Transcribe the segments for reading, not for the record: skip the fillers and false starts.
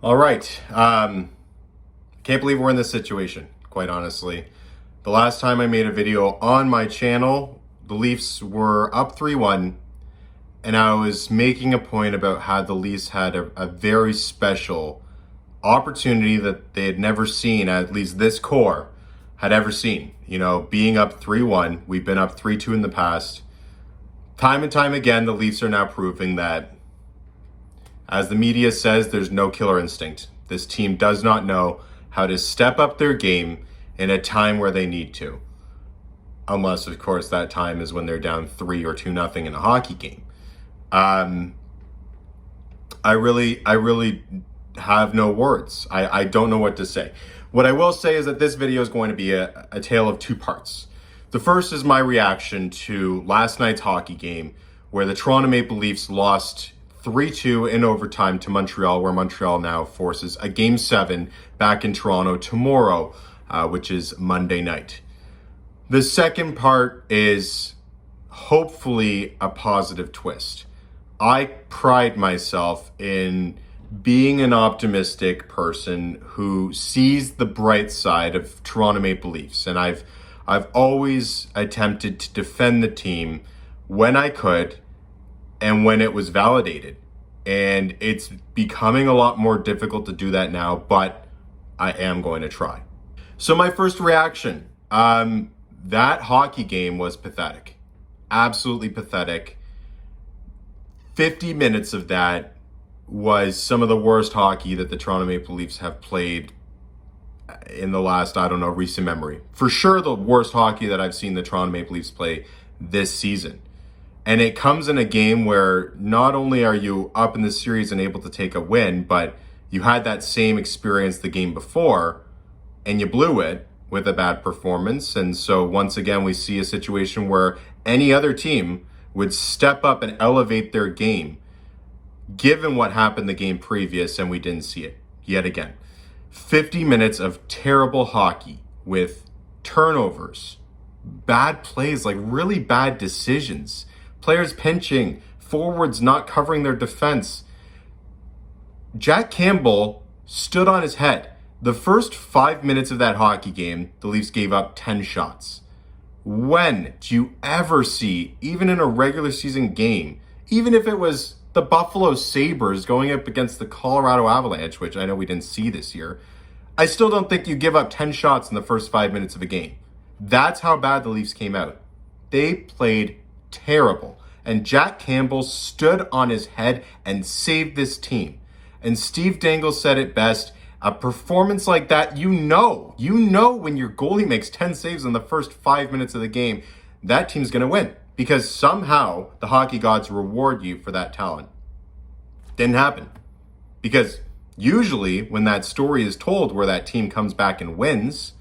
All right. Can't believe we're in this situation, quite honestly. The last time I made a video on my channel, the Leafs were up 3-1, and I was making a point about how the Leafs had a very special opportunity that they had never seen, at least this core had ever seen. You know, being up 3-1, we've been up 3-2 in the past. Time and time again, the Leafs are now proving that, as the media says, there's no killer instinct. This team does not know how to step up their game in a time where they need to. Unless, of course, that time is when they're down 3 or 2-0 in a hockey game. I really have no words. I don't know what to say. What I will say is that this video is going to be a tale of two parts. The first is my reaction to last night's hockey game, where the Toronto Maple Leafs lost 3-2 in overtime to Montreal, where Montreal now forces a Game 7 back in Toronto tomorrow, which is Monday night. The second part is hopefully a positive twist. I pride myself in being an optimistic person who sees the bright side of Toronto Maple Leafs, and I've always attempted to defend the team when I could and when it was validated. And it's becoming a lot more difficult to do that now, but I am going to try. So my first reaction, that hockey game was pathetic. Absolutely pathetic. 50 minutes of that was some of the worst hockey that the Toronto Maple Leafs have played in the last, recent memory. For sure the worst hockey that I've seen the Toronto Maple Leafs play this season. And it comes in a game where not only are you up in the series and able to take a win, but you had that same experience the game before and you blew it with a bad performance. And so once again, we see a situation where any other team would step up and elevate their game, given what happened the game previous, and we didn't see it yet again. 50 minutes of terrible hockey with turnovers, bad plays, like really bad decisions, players pinching, forwards not covering their defense. Jack Campbell stood on his head. The first 5 minutes of that hockey game, the Leafs gave up 10 shots. When do you ever see, even in a regular season game, even if it was the Buffalo Sabres going up against the Colorado Avalanche, which I know we didn't see this year, I still don't think you give up 10 shots in the first 5 minutes of a game. That's how bad the Leafs came out. They played terrible. And Jack Campbell stood on his head and saved this team. And Steve Dangle said it best, a performance like that, you know when your goalie makes 10 saves in the first 5 minutes of the game, that team's going to win. Because somehow the hockey gods reward you for that talent. Didn't happen. Because usually when that story is told where that team comes back and wins,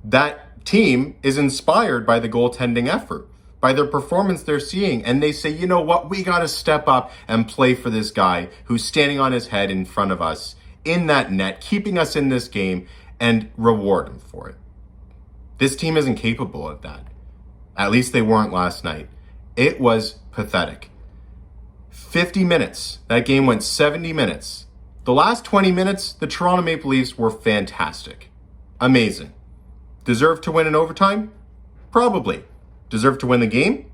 that team is inspired by the goaltending effort, by their performance they're seeing. And they say, you know what, we got to step up and play for this guy who's standing on his head in front of us in that net, keeping us in this game, and reward him for it. This team isn't capable of that. At least they weren't last night. It was pathetic. 50 minutes. That game went 70 minutes. The last 20 minutes, the Toronto Maple Leafs were fantastic. Amazing. Deserved to win in overtime? Probably. Deserved to win the game?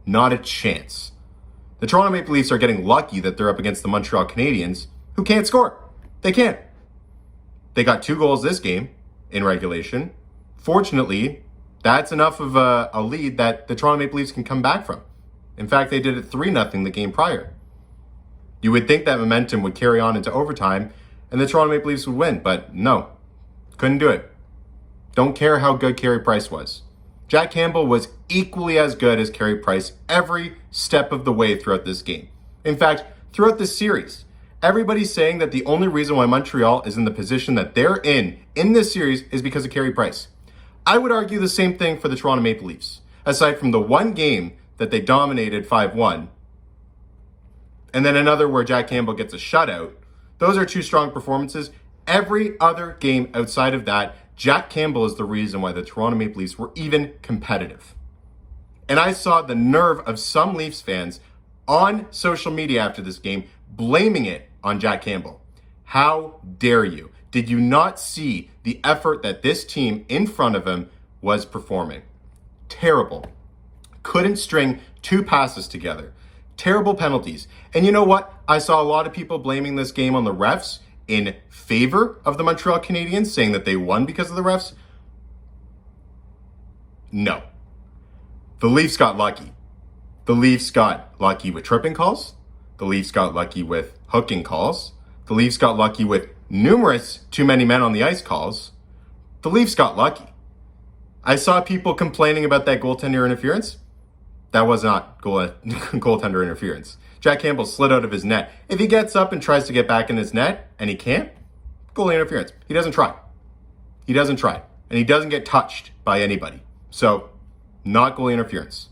Not a chance. The Toronto Maple Leafs are getting lucky that they're up against the Montreal Canadiens, who can't score. They can't. They got 2 goals this game in regulation. Fortunately, that's enough of a lead that the Toronto Maple Leafs can come back from. In fact, they did it 3-0 the game prior. You would think that momentum would carry on into overtime and the Toronto Maple Leafs would win, but no, couldn't do it. Don't care how good Carey Price was. Jack Campbell was equally as good as Carey Price every step of the way throughout this game. In fact, throughout this series, everybody's saying that the only reason why Montreal is in the position that they're in this series is because of Carey Price. I would argue the same thing for the Toronto Maple Leafs. Aside from the one game that they dominated 5-1, and then another where Jack Campbell gets a shutout, those are 2 strong performances. Every other game outside of that, Jack Campbell is the reason why the Toronto Maple Leafs were even competitive. And I saw the nerve of some Leafs fans on social media after this game blaming it on Jack Campbell. How dare you? Did you not see the effort that this team in front of him was performing? Terrible. Couldn't string 2 passes together. Terrible penalties. And you know what? I saw a lot of people blaming this game on the refs in favor of the Montreal Canadiens, saying that they won because of the refs. No. The Leafs got lucky. The Leafs got lucky with tripping calls. The Leafs got lucky with hooking calls. The Leafs got lucky with numerous too many men on the ice calls. The Leafs got lucky. I saw people complaining about that goaltender interference. That was not goaltender interference. Jack Campbell slid out of his net. If he gets up and tries to get back in his net and he can't, goalie interference. He doesn't try. He doesn't try. And he doesn't get touched by anybody. So, not goalie interference.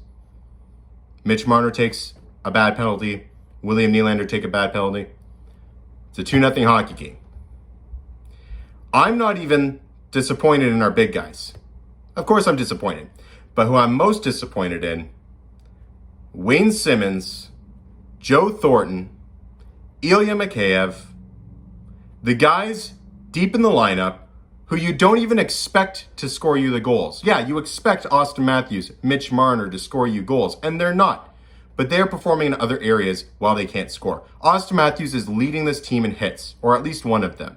Mitch Marner takes a bad penalty. William Nylander take a bad penalty. It's a 2-0 hockey game. I'm not even disappointed in our big guys. Of course I'm disappointed. But who I'm most disappointed in, Wayne Simmonds, Joe Thornton, Ilya Mikheyev, the guys deep in the lineup who you don't even expect to score you the goals. Yeah, you expect Austin Matthews, Mitch Marner to score you goals, and they're not. But they're performing in other areas while they can't score. Austin Matthews is leading this team in hits, or at least one of them.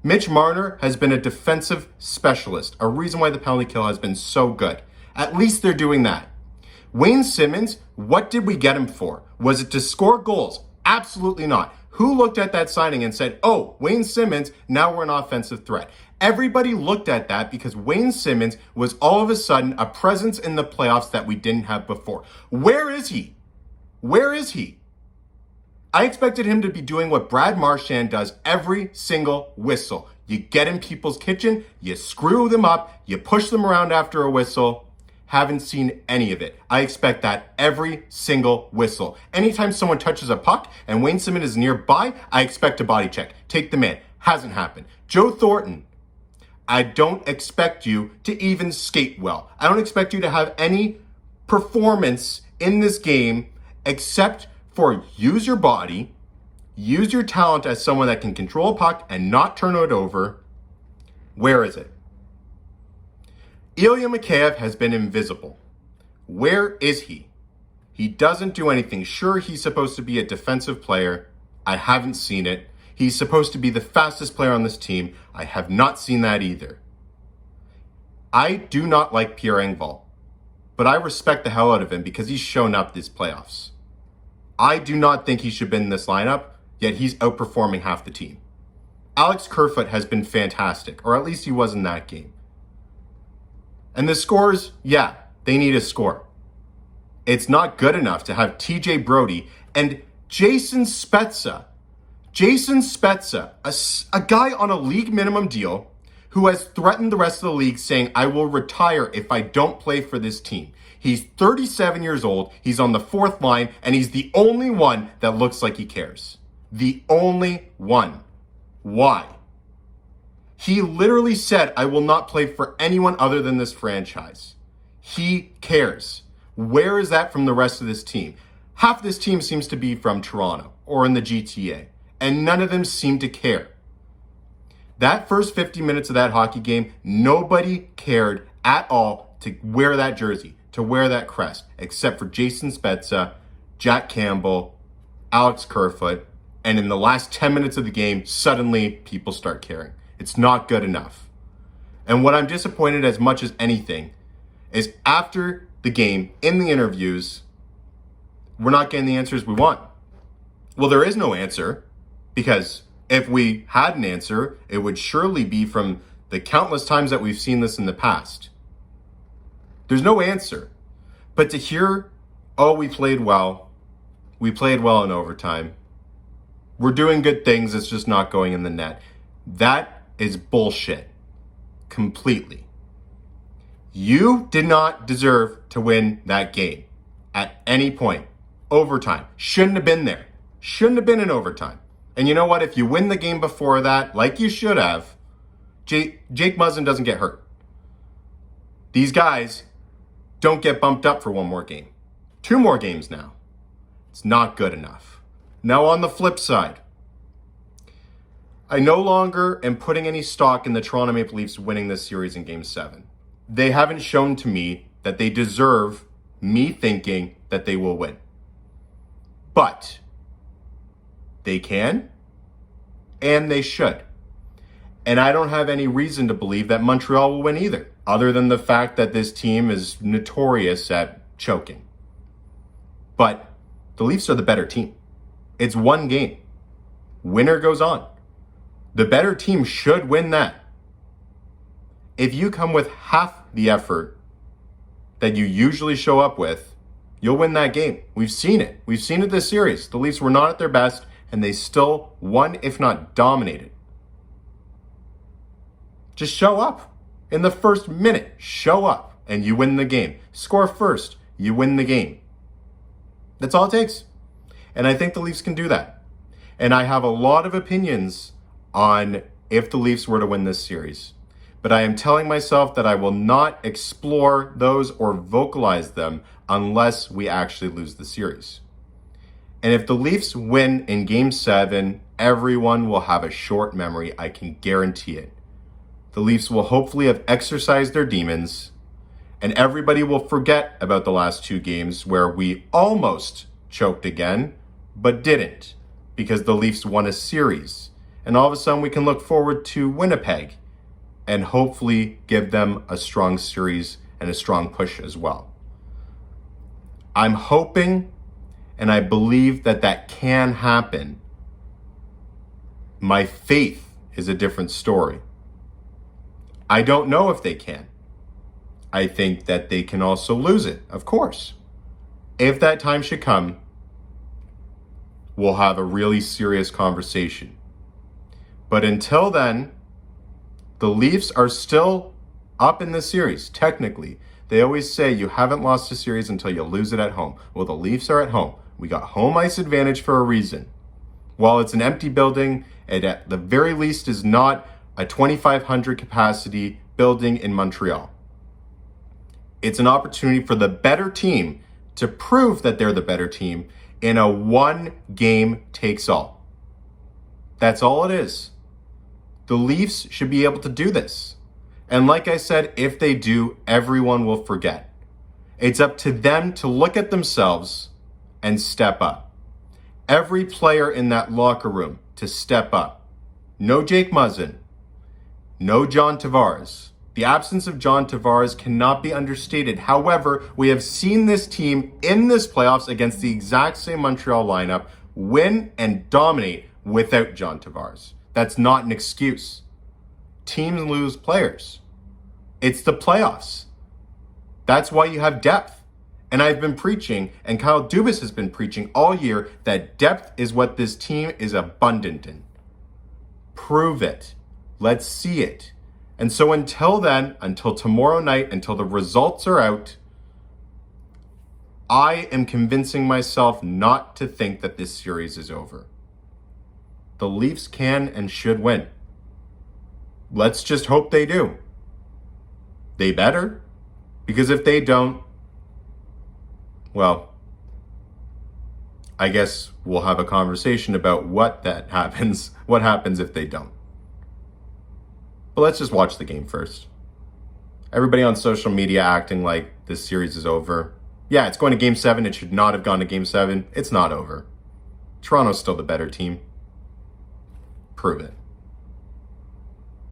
Mitch Marner has been a defensive specialist, a reason why the penalty kill has been so good. At least they're doing that. Wayne Simmonds, what did we get him for? Was it to score goals? Absolutely not. Who looked at that signing and said, oh, Wayne Simmonds, now we're an offensive threat? Everybody looked at that because Wayne Simmonds was all of a sudden a presence in the playoffs that we didn't have before. Where is he? Where is he? I expected him to be doing what Brad Marchand does every single whistle. You get in people's kitchen, you screw them up, you push them around after a whistle. Haven't seen any of it. I expect that every single whistle. Anytime someone touches a puck and Wayne Simmonds is nearby, I expect a body check. Take them in. Hasn't happened. Joe Thornton, I don't expect you to even skate well. I don't expect you to have any performance in this game except for use your body, use your talent as someone that can control a puck and not turn it over. Where is it? Ilya Mikheyev has been invisible. Where is he? He doesn't do anything. Sure, he's supposed to be a defensive player. I haven't seen it. He's supposed to be the fastest player on this team. I have not seen that either. I do not like Pierre Engvall, but I respect the hell out of him because he's shown up this playoffs. I do not think he should have been in this lineup, yet he's outperforming half the team. Alex Kerfoot has been fantastic, or at least he was in that game. And the scores, yeah, they need a score. It's not good enough to have TJ Brody and Jason Spezza. Jason Spezza, a guy on a league minimum deal who has threatened the rest of the league saying, I will retire if I don't play for this team. He's 37 years old, he's on the 4th line, and he's the only one that looks like he cares. The only one. Why? He literally said, I will not play for anyone other than this franchise. He cares. Where is that from the rest of this team? Half this team seems to be from Toronto or in the GTA, and none of them seem to care. That first 50 minutes of that hockey game, nobody cared at all to wear that jersey, to wear that crest, except for Jason Spezza, Jack Campbell, Alex Kerfoot, and in the last 10 minutes of the game, suddenly people start caring. It's not good enough. And what I'm disappointed as much as anything is after the game, in the interviews, we're not getting the answers we want. Well, there is no answer, because if we had an answer, it would surely be from the countless times that we've seen this in the past. There's no answer. But to hear, oh, we played well in overtime, we're doing good things, it's just not going in the net. That is bullshit. Completely. You did not deserve to win that game at any point. Overtime. Shouldn't have been there. Shouldn't have been in overtime. And you know what? If you win the game before that, like you should have, Jake Muzzin doesn't get hurt. These guys don't get bumped up for one more game. 2 more games now. It's not good enough. Now on the flip side, I no longer am putting any stock in the Toronto Maple Leafs winning this series in Game 7. They haven't shown to me that they deserve me thinking that they will win. But they can, and they should. And I don't have any reason to believe that Montreal will win either, other than the fact that this team is notorious at choking. But the Leafs are the better team. It's one game. Winner goes on. The better team should win that. If you come with half the effort that you usually show up with, you'll win that game. We've seen it. We've seen it this series. The Leafs were not at their best, and they still won, if not dominated. Just show up. In the first minute, show up, and you win the game. Score first, you win the game. That's all it takes. And I think the Leafs can do that. And I have a lot of opinions on if the Leafs were to win this series. But I am telling myself that I will not explore those or vocalize them unless we actually lose the series. And if the Leafs win in Game 7, everyone will have a short memory, I can guarantee it. The Leafs will hopefully have exercised their demons, and everybody will forget about the last 2 games where we almost choked again, but didn't, because the Leafs won a series. And all of a sudden we can look forward to Winnipeg and hopefully give them a strong series and a strong push as well. I'm hoping and I believe that that can happen. My faith is a different story. I don't know if they can. I think that they can also lose it, of course. If that time should come, we'll have a really serious conversation. But until then, the Leafs are still up in the series, technically. They always say you haven't lost a series until you lose it at home. Well, the Leafs are at home. We got home ice advantage for a reason. While it's an empty building, it at the very least is not a 2,500 capacity building in Montreal. It's an opportunity for the better team to prove that they're the better team in a one game takes all. That's all it is. The Leafs should be able to do this. And like I said, if they do, everyone will forget. It's up to them to look at themselves and step up. Every player in that locker room to step up. No Jake Muzzin. No John Tavares. The absence of John Tavares cannot be understated. However, we have seen this team in this playoffs against the exact same Montreal lineup win and dominate without John Tavares. That's not an excuse. Teams lose players. It's the playoffs. That's why you have depth. And I've been preaching, and Kyle Dubas has been preaching all year, that depth is what this team is abundant in. Prove it. Let's see it. And so until then, until tomorrow night, until the results are out, I am convincing myself not to think that this series is over. The Leafs can and should win. Let's just hope they do. They better. Because if they don't, well, I guess we'll have a conversation about what happens if they don't. But let's just watch the game first. Everybody on social media acting like this series is over. Yeah, it's going to Game 7. It should not have gone to Game 7. It's not over. Toronto's still the better team. Prove it.